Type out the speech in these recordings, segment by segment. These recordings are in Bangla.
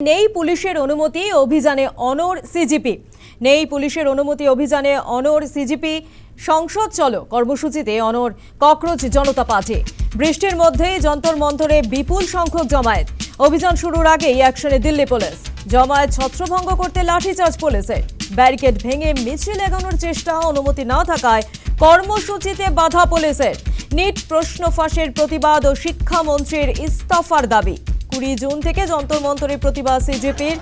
নেই পুলিশের অনুমতি অভিযানে অনড় সিজিপি। নেই পুলিশের অনুমতি অভিযানে অনড় সিজিপি। সংসদ চলো কর্মসূচিতে অনড় ককরোচ জনতা পার্টি। বৃষ্টির মধ্যেই যন্তর মন্তরে বিপুল সংখ্যক জমায়েত। অভিযান শুরুর আগেই অ্যাকশনে দিল্লি পুলিশ। জমায়েত ছত্রভঙ্গ করতে লাঠিচার্জ পুলিশের। ব্যারিকেড ভেঙে মিছিল এগোনোর চেষ্টা, অনুমতি না থাকায় কর্মসূচিতে বাধা পুলিশের। নিট প্রশ্ন ফাঁসের প্রতিবাদ ও শিক্ষামন্ত্রীর ইস্তফার দাবি। 20 জুন থেকে যন্তর মন্তরে প্রতিবাদ সিজিপির।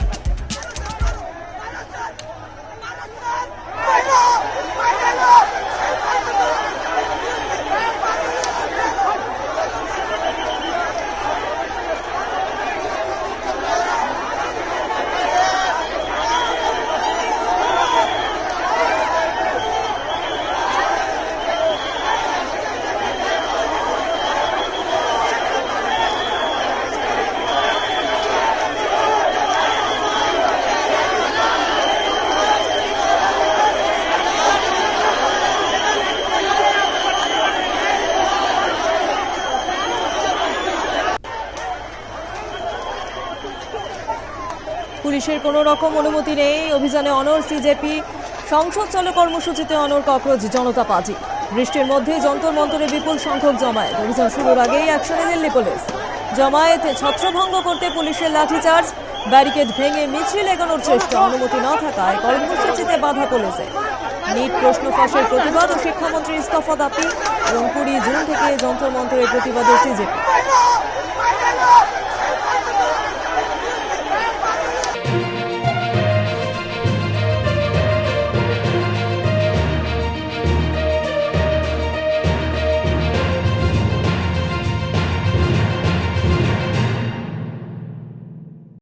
পুলিশের কোনো রকম অনুমতি নেই, অভিযানে অনড় সিজেপি। সংসদ চলো কর্মসূচিতে অনড় ককরোচ জনতা পার্টি। বৃষ্টির মধ্যে যন্তর মন্তরে বিপুল সংখ্যক জমায়েত। অভিযান শুরুর আগেই অ্যাকশনে দিল্লি পুলিশ। জমায়েতে ছত্রভঙ্গ করতে পুলিশের লাঠিচার্জ। ব্যারিকেড ভেঙে মিছিল এগোনোর চেষ্টা, অনুমতি না থাকায় কর্মসূচিতে বাধা পুলিশের। নিট প্রশ্ন ফাঁসের প্রতিবাদ ও শিক্ষামন্ত্রীর ইস্তফা দাবি এবং 20 জুন থেকে যন্তর মন্তরে প্রতিবাদে সিজেপি।